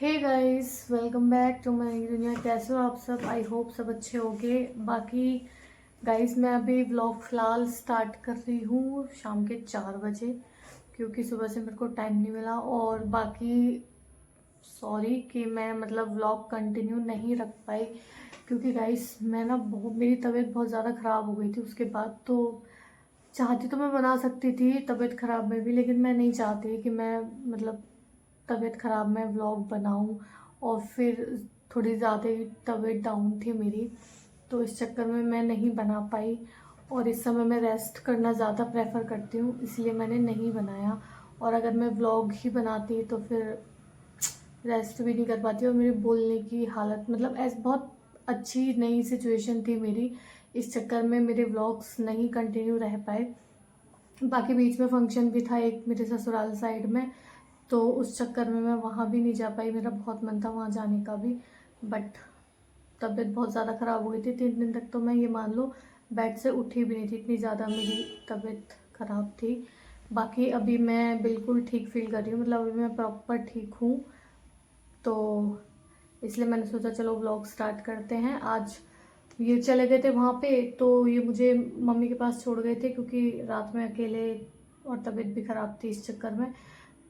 Hey guys, welcome back to my दुनिया। कैसे हो आप सब? आई होप सब अच्छे होंगे। बाकी गाइस, मैं अभी व्लॉग फ़िलहाल स्टार्ट कर रही हूँ शाम के 4 बजे, क्योंकि सुबह से मेरे को टाइम नहीं मिला। और बाकी सॉरी कि मैं मतलब व्लॉग कंटिन्यू नहीं रख पाई, क्योंकि गाइस मैं ना मेरी तबीयत बहुत ज़्यादा ख़राब हो गई थी। उसके बाद तो चाहती तो मैं बना सकती थी तबीयत ख़राब में भी, लेकिन मैं नहीं चाहती कि मैं मतलब तबीयत ख़राब में व्लॉग बनाऊं। और फिर थोड़ी ज़्यादा ही तबीयत डाउन थी मेरी, तो इस चक्कर में मैं नहीं बना पाई। और इस समय मैं रेस्ट करना ज़्यादा प्रेफर करती हूँ, इसलिए मैंने नहीं बनाया। और अगर मैं व्लॉग ही बनाती तो फिर रेस्ट भी नहीं कर पाती, और मेरी बोलने की हालत मतलब ऐसे बहुत अच्छी नई सिचुएशन थी मेरी। इस चक्कर में मेरे व्लॉग्स नहीं कंटिन्यू रह पाए। बाकी बीच में फंक्शन भी था एक मेरे ससुराल साइड में, तो उस चक्कर में मैं वहाँ भी नहीं जा पाई। मेरा बहुत मन था वहाँ जाने का भी, बट तबीयत बहुत ज़्यादा ख़राब हो गई थी। 3 दिन तक तो मैं ये मान लो बेड से उठी भी नहीं थी, इतनी ज़्यादा मेरी तबीयत ख़राब थी। बाकी अभी मैं बिल्कुल ठीक फील कर रही हूँ, मतलब अभी मैं प्रॉपर ठीक हूँ। तो इसलिए मैंने सोचा चलो व्लॉग स्टार्ट करते हैं। आज ये चले गए थे वहाँ पे, तो ये मुझे मम्मी के पास छोड़ गए थे, क्योंकि रात में अकेले और तबीयत भी ख़राब थी इस चक्कर में।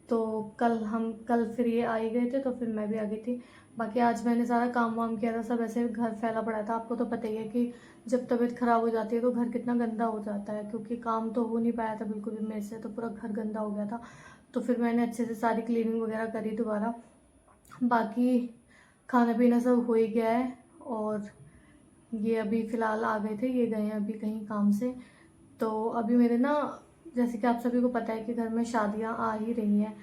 तो कल फिर ये आ ही गए थे, तो फिर मैं भी आ गई थी। बाकी आज मैंने सारा काम वाम किया था, सब ऐसे घर फैला पड़ा था। आपको तो पता ही है कि जब तबीयत ख़राब हो जाती है तो घर कितना गंदा हो जाता है, क्योंकि काम तो हो नहीं पाया था बिल्कुल भी मेरे से, तो पूरा घर गंदा हो गया था। तो फिर मैंने अच्छे से सारी क्लीनिंग वगैरह करी दोबारा। बाकी खाना पीना सब हो ही गया है। और ये अभी फ़िलहाल आ गए थे, ये गए हैं अभी कहीं काम से। तो अभी मेरे ना, जैसे कि आप सभी को पता है कि घर में शादियां आ ही रही हैं,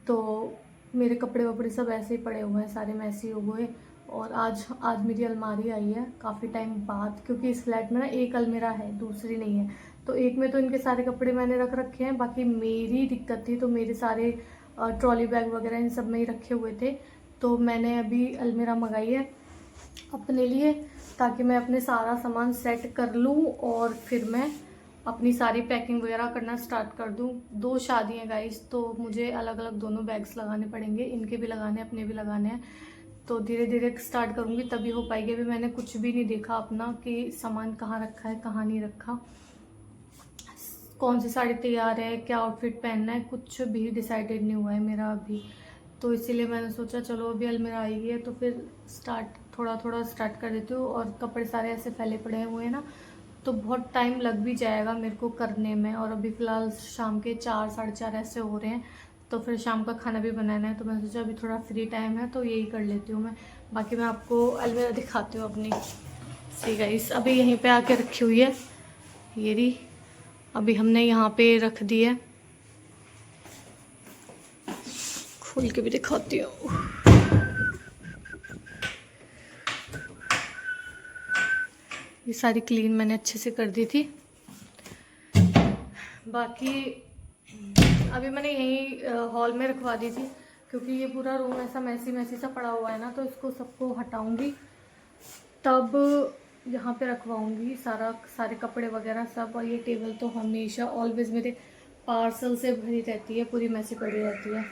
तो मेरे कपड़े वपड़े सब ऐसे ही पड़े हुए हैं, सारे मैसी हो गए। और आज आज मेरी अलमारी आई है काफ़ी टाइम बाद, क्योंकि इस फ्लैट में ना एक अलमीरा है, दूसरी नहीं है। तो एक में तो इनके सारे कपड़े मैंने रख रखे हैं, बाकी मेरी दिक्कत थी तो मेरे सारे ट्रॉली बैग वगैरह इन सब में ही रखे हुए थे। तो मैंने अभी अलमीरा मंगाई है अपने लिए, ताकि मैं अपने सारा सामान सेट कर लूँ और फिर मैं अपनी सारी पैकिंग वगैरह करना स्टार्ट कर दूँ। 2 शादी हैं गाइस, तो मुझे अलग अलग दोनों बैग्स लगाने पड़ेंगे, इनके भी लगाने हैं अपने भी लगाने हैं। तो धीरे धीरे स्टार्ट करूँगी तभी हो पाएगी। अभी मैंने कुछ भी नहीं देखा अपना कि सामान कहाँ रखा है कहाँ नहीं रखा, कौन सी साड़ी तैयार है, क्या आउटफिट पहनना है, कुछ भी डिसाइडेड नहीं हुआ है मेरा अभी। तो इसीलिए मैंने सोचा चलो अभी अलमीरा आई है तो फिर थोड़ा थोड़ा स्टार्ट कर देती हूँ। और कपड़े सारे ऐसे फैले पड़े हुए हैं ना, तो बहुत टाइम लग भी जाएगा मेरे को करने में। और अभी फ़िलहाल शाम के 4 साढ़े 4 ऐसे हो रहे हैं, तो फिर शाम का खाना भी बनाना है। तो मैंने सोचा अभी थोड़ा फ्री टाइम है तो यही कर लेती हूँ मैं। बाकी मैं आपको अलमीरा दिखाती हूँ अपनी। सी गाइस, अभी यहीं पे आके रखी हुई है ये रही, अभी हमने यहाँ पे रख दी है। खोल के भी दिखाती हूँ। ये सारी क्लीन मैंने अच्छे से कर दी थी। बाकी अभी मैंने यहीं हॉल में रखवा दी थी, क्योंकि ये पूरा रूम ऐसा मैसी मैसी सा पड़ा हुआ है ना, तो इसको सबको हटाऊंगी तब यहाँ पे रखवाऊंगी सारे कपड़े वगैरह सब। और ये टेबल तो हमेशा ऑलवेज मेरे पार्सल से भरी रहती है, पूरी मैसी पड़ी रहती है।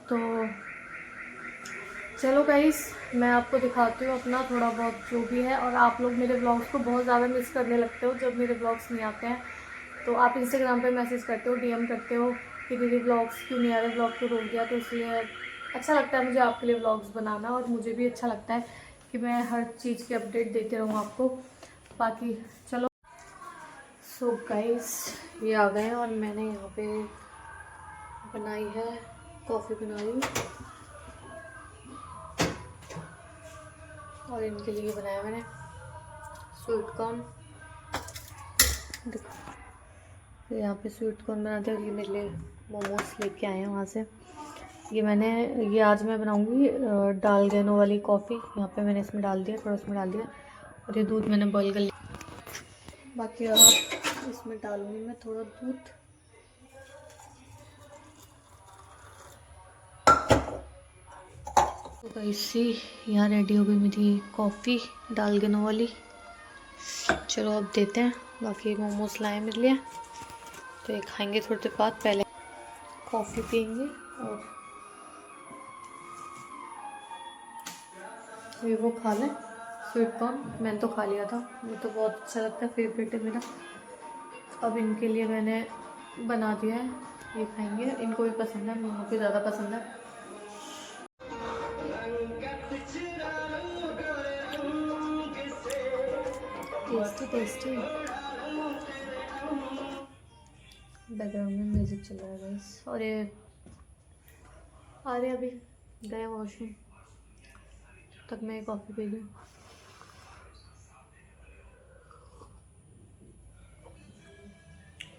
तो चलो गाइस, मैं आपको दिखाती हूँ अपना थोड़ा बहुत जो भी है। और आप लोग मेरे ब्लॉग्स को बहुत ज़्यादा मिस करने लगते हो जब मेरे ब्लॉग्स नहीं आते हैं, तो आप इंस्टाग्राम पे मैसेज करते हो, डीएम करते हो कि दीदी ब्लॉग्स क्यों नहीं आ रहे, ब्लॉग क्यों रोक दिया। तो इसलिए अच्छा लगता है मुझे आपके लिए ब्लॉग्स बनाना, और मुझे भी अच्छा लगता है कि मैं हर चीज़ की अपडेट देते रहूँ आपको। बाकी चलो, सो गाइस ये आ गए हैं और मैंने यहाँ पे बनाई है, कॉफ़ी बना रही हूँ। और इनके लिए बनाया मैंने स्वीट कॉर्न। देखो यहाँ पे स्वीट कॉर्न बनाते हैं, और ये मेरे लिए मोमोज लेके आए हैं वहाँ से। ये आज मैं बनाऊँगी डाल गेनो वाली कॉफ़ी। यहाँ पे मैंने इसमें डाल दिया, थोड़ा इसमें डाल दिया, और ये दूध मैंने बॉईल कर लिया। बाकी अब इसमें डालूँगी मैं थोड़ा दूध। तो इसी यहाँ रेडी हो गई मेरी कॉफ़ी डाल गेनो वाली। चलो अब देते हैं। बाकी मोमोज लाए मेरे लिए, तो ये खाएंगे थोड़ी देर बाद, पहले कॉफ़ी पियेंगे। और ये वो खा लें स्वीट कॉर्न, मैंने तो खा लिया था, मुझे तो बहुत अच्छा लगता है, फेवरेट है मेरा। अब इनके लिए मैंने बना दिया है, ये खाएंगे, इनको भी पसंद है, मुझे भी ज़्यादा पसंद है। Tasty tasty. बैकग्राउंड में म्यूजिक चल रहा है गाइस, और ये आ रहे अभी गए वॉशरूम, तब तक मैं कॉफ़ी पी लूँ।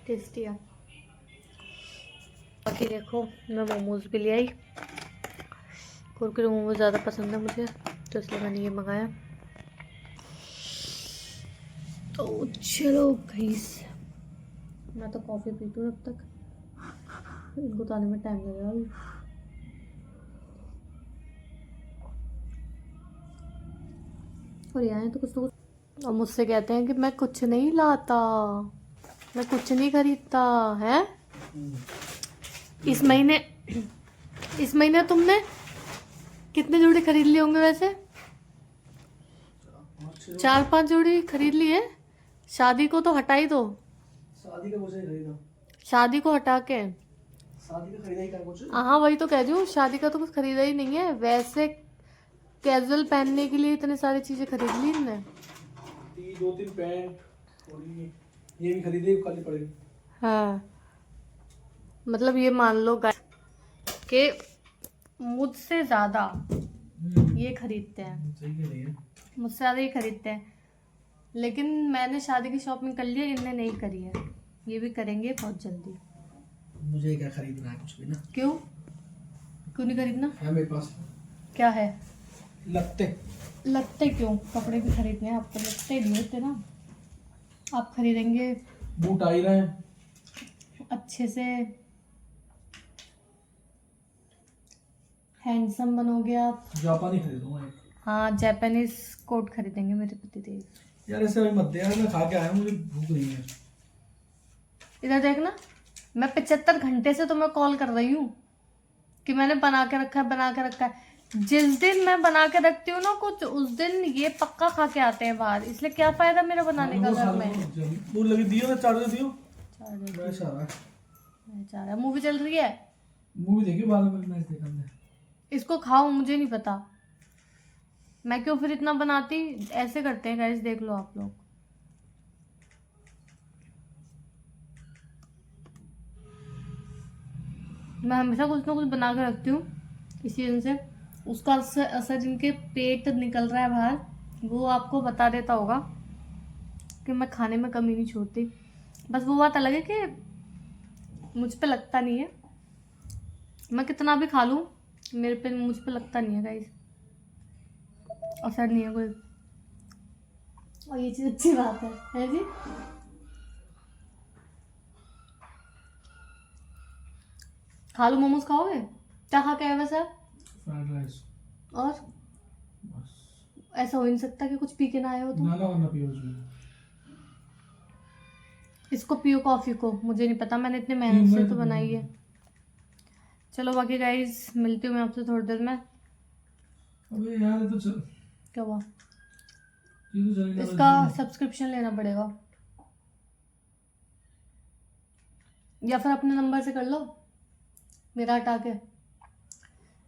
टेस्टी है। बाकी देखो मैं मोमोज़ भी ले आई, कुरकुरे मोमोज ज़्यादा पसंद है मुझे, तो इसलिए मैंने ये मंगाया। तो चलो गाइस, मैं तो कॉफ़ी पीती हूँ, अब तक इनको तो आने में टाइम लगेगा अभी। और यहाँ तो कुछ तो कुछ, और मुझसे कहते हैं कि मैं कुछ नहीं लाता, मैं कुछ नहीं खरीदता है। इस महीने तुमने कितने जोड़ी खरीद लिए होंगे वैसे? 4-5 जोड़ी खरीद लिए। शादी को तो हटा ही दो, शादी का कुछ नहीं खरीदा, शादी को हटा के शादी का खरीदा ही था कुछ। हाँ वही तो कह रही हूँ, शादी का तो कुछ खरीदा ही नहीं है। वैसे कैजुअल पहनने के लिए इतने सारी चीजें खरीद ली इनने। 2-3 पैंट और ये भी खरीदे, खाली पड़ेगी। हाँ मतलब ये मान लो कि मुझसे ज्यादा ये खरीदते हैं, सही कह रही है, मुझसे ज्यादा ये खरीदते हैं। लेकिन मैंने शादी की शॉपिंग कर ली है, इनने नहीं करी है, ये भी करेंगे बहुत जल्दी। मुझे क्या खरीदना है, कुछ भी ना। क्यों क्यों नहीं खरीदना है मेरे पास। क्या है? लगते क्यों? कपड़े भी खरीदने हैं आपको, लगते नहीं होते ना। आप खरीदेंगे बूट आ ही रहे हैं अच्छे से, हैंडसम बनोगे आप। जापानी खरीदूंगा एक। हाँ जापानीज कोट खरीदेंगे मेरे पति देव। यार ऐसे अभी मत दे यार, मैं खा के आया हूँ, मुझे भूख नहीं है। इधर देखना, मैं 75 घंटे से तुम्हें कॉल कर रही हूँ कि मैंने बना के रखा है, बना के रखा है। जिस दिन मैं बना के रखती हूँ ना कुछ, उस दिन ये पक्का खा के आते हैं बाहर, इसलिए क्या फायदा मेरा बनाने का घर में। तू लगी दियो ना, चार्जर दियो। चार मूवी चल रही है, मूवी देखी बाद में, मैच देखा हमने। इसको खाओ, मुझे नहीं पता मैं क्यों फिर इतना बनाती। ऐसे करते हैं गाइस, देख लो आप लोग। मैं हमेशा कुछ ना कुछ बना के रखती हूँ, इसी वजह से उसका असर जिनके पेट निकल रहा है बाहर, वो आपको बता देता होगा कि मैं खाने में कमी नहीं छोड़ती। बस वो बात अलग है कि मुझ पे लगता नहीं है, मैं कितना भी खा लूँ मेरे पे, मुझ पे लगता नहीं है गाइस, असर नहीं है कोई। और ये चीज़ अच्छी बात है जी। खा लो, मोमोज खाओगे? क्या खा के आए वैसे? Fried rice. और ऐसा हो ही नहीं सकता कि कुछ पी के ना आए हो तुम। ना पियो उसमें। इसको पियो कॉफी को, मुझे नहीं पता, मैंने इतने मेहनत से तो बनाई है। चलो बाकी गाइस, मिलती हूँ मैं आपसे थोड़ी देर में। अबे यार ये तो चल, क्या हुआ? ये तो चलेगा, इसका सब्सक्रिप्शन लेना पड़ेगा, या फिर अपने नंबर से कर लो, मेरा हटा के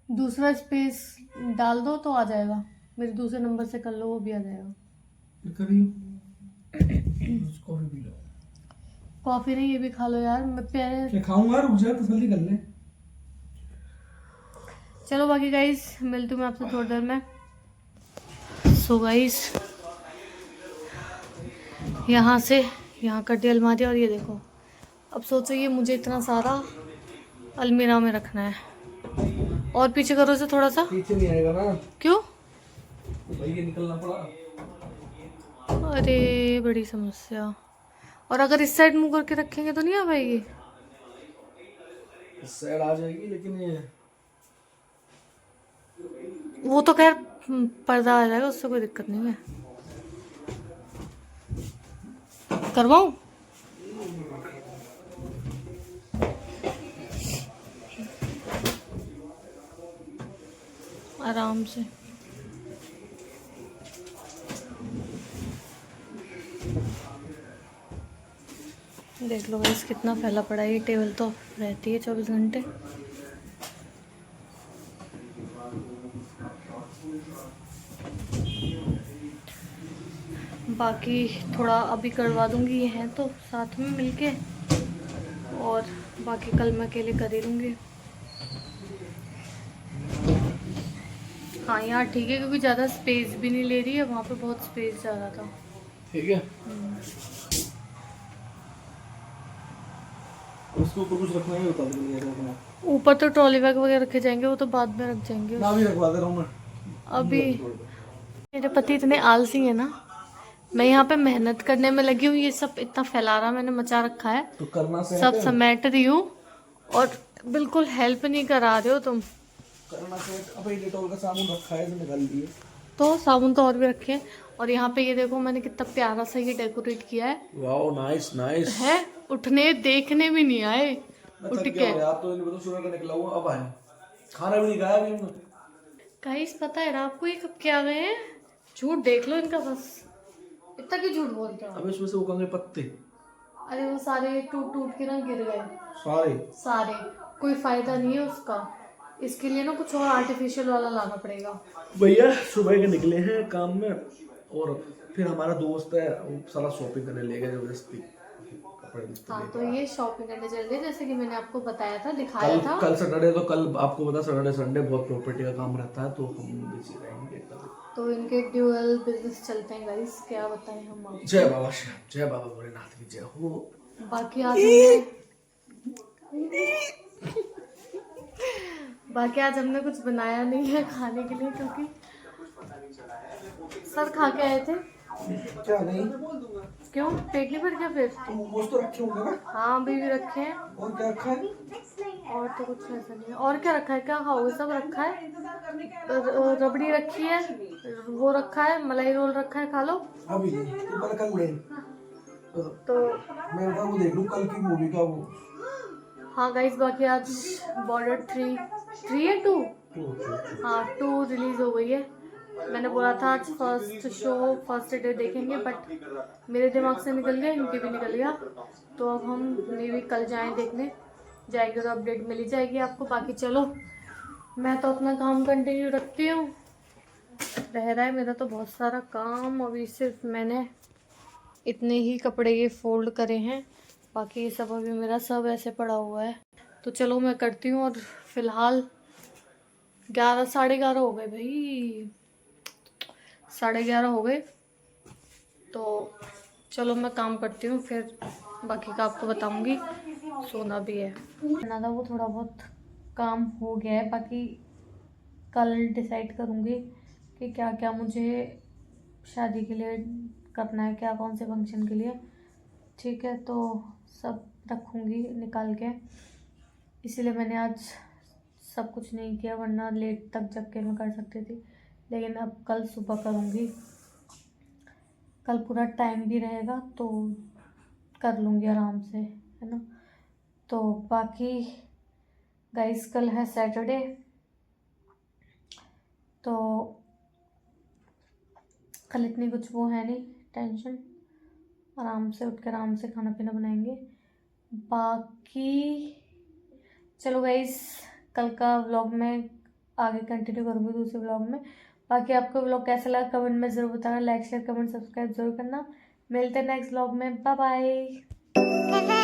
दूसरा स्पेस डाल दो तो आ जाएगा। मेरे दूसरे नंबर से कर लो, वो भी आ जाएगा। Coffee P low. कॉफी नहीं, ये भी खा लो यार। मैं प्यारे क्या खाऊंगा यार, मुझे तसल्ली कर ले। चलो बाकी गाइस, मिलती हूँ मैं आपसे थोड़ी देर में। सो गाइस, यहाँ से यहाँ कटी अलमारी, और ये देखो, अब सोचो ये मुझे इतना सारा अलमीरा में रखना है। और पीछे करो से थोड़ा सा, पीछे नहीं आएगा ना। क्यों? भाई ये निकलना पड़ा। अरे बड़ी समस्या। और अगर इस साइड मुंह करके रखेंगे तो नहीं आ पाएगी? इस साइड आ जाएगी, लेकिन ये वो तो खैर पर्दा आ जाएगा, उससे कोई दिक्कत नहीं है। करवाऊं? आराम से। देख लो गाइस कितना फैला पड़ा है, ये टेबल तो रहती है 24 घंटे। बाकी थोड़ा अभी करवा दूंगी, ये हैं तो साथ में मिलके, और बाकी कल मैं अकेले कर ही लूँगी। हाँ यार ठीक है, क्योंकि ज़्यादा स्पेस भी नहीं ले रही है, वहाँ पे बहुत स्पेस जा रहा था। ठीक है। उसके ऊपर कुछ रखना है, बता दो। ऊपर तो ट्रॉली बैग वगैरह रखे जाएंगे, वो तो बाद में रख जाएंगे। ना भी रखवा दे रहा हूँ मैं अभी मेरे पति इतने आलसी है ना, मैं यहाँ पे मेहनत करने में लगी हूँ, ये सब इतना फैलाना मैंने मचा रखा है, तो करना से सब समेट रही हूँ और बिल्कुल हेल्प नहीं करा रहे हो तुम। करना से अबे डेटॉल का साबुन रखा है तो निकाल दिए। तो साबुन तो और भी रखे हैं, और यहाँ पे ये देखो मैंने कितना प्यारा सा ये डेकोरेट किया है। वाओ नाइस नाइस है, उठने देखने भी नहीं आए, उठ के। आप तो नहीं पता सुबह का निकला हुआ, अब आए खाना भी नहीं खाया अभी हमने। गाइस पता है रात को ये कब क्या गए हैं, झूठ देख लो इनका, बस इतना क्यों झूठ बोलते हो। अब इसमें से उगेंगे पत्ते, अरे वो सारे टूट टूट के ना गिर गए सारे। कोई फायदा नहीं है उसका, इसके लिए ना कुछ और आर्टिफिशियल वाला लाना पड़ेगा। भैया सुबह के निकले हैं काम में, और फिर हमारा दोस्त है वो सारा शॉपिंग करने ले गया जबरदस्ती कपड़े। हाँ तो ये शॉपिंग करने चल रहे, जैसे कि मैंने आपको बताया था, दिखाया था। कल सैटरडे, तो कल आपको पता सैटरडे संडे बहुत प्रॉपर्टी का काम रहता है, तो हम बिजी रहेंगे कल। तो इनके ड्यूअल बिजनेस चलते हैं गाइस, क्या बताएं हम आपको। जय बाबा श्याम, जय बाबा भोलेनाथ की जय हो। बाकी आज हमने कुछ बनाया नहीं है खाने के लिए, क्योंकि सर खा के आए थे। क्या नहीं, क्यों पेट नहीं भर गया फिर? मोमोज तो रखे होंगे ना? हाँ अभी भी रखे हैं। और क्या रखा है? और तो कुछ ऐसा नहीं है। और क्या रखा है, क्या खाओगे? सब रखा है, रबड़ी रखी है, वो रखा है, मलाई रोल रखा है, खा लो। अभी नहीं, तू पहले कल ले। तो मैं वो देख लूँ कल की मूवी का वो। हाँ गाइस बाकी आज बॉर्डर 3 है 2, हाँ 2 रिलीज हो गई है। मैंने बोला था आज फर्स्ट डे देखेंगे, बट मेरे दिमाग से निकल गया, इनके भी निकल गया, तो अब हम मे भी कल देखने जाएंगे, तो अपडेट मिल ही जाएगी आपको। बाकी चलो मैं तो अपना काम कंटिन्यू रखती हूँ, रह रहा है मेरा तो बहुत सारा काम, अभी सिर्फ मैंने इतने ही कपड़े ये फोल्ड करे हैं, बाकी ये सब अभी मेरा सब ऐसे पड़ा हुआ है। तो चलो मैं करती हूँ, और फिलहाल 11 साढ़े 11 हो गए भाई, 11:30 हो गए, तो चलो मैं काम करती हूँ, फिर बाकी का आपको बताऊँगी। सोना भी है ना, था वो थोड़ा बहुत काम हो गया है, बाकी कल डिसाइड करूँगी कि क्या क्या मुझे शादी के लिए करना है, क्या कौन से फंक्शन के लिए, ठीक है, तो सब रखूँगी निकाल के, इसीलिए मैंने आज सब कुछ नहीं किया, वरना लेट तक जग के मैं कर सकती थी, लेकिन अब कल सुबह करूँगी, कल पूरा टाइम भी रहेगा तो कर लूँगी आराम से, है ना। तो बाकी गाइस कल है सैटरडे, तो कल इतनी कुछ वो है नहीं टेंशन, आराम से उठ कर आराम से खाना पीना बनाएंगे। बाकी चलो गाइस कल का व्लॉग में आगे कंटिन्यू करूँगी दूसरे व्लॉग में। बाकी आपको व्लॉग कैसा लगा कमेंट में ज़रूर बताना, लाइक शेयर कमेंट सब्सक्राइब जरूर करना। मिलते हैं नेक्स्ट व्लॉग में, बाय बाय।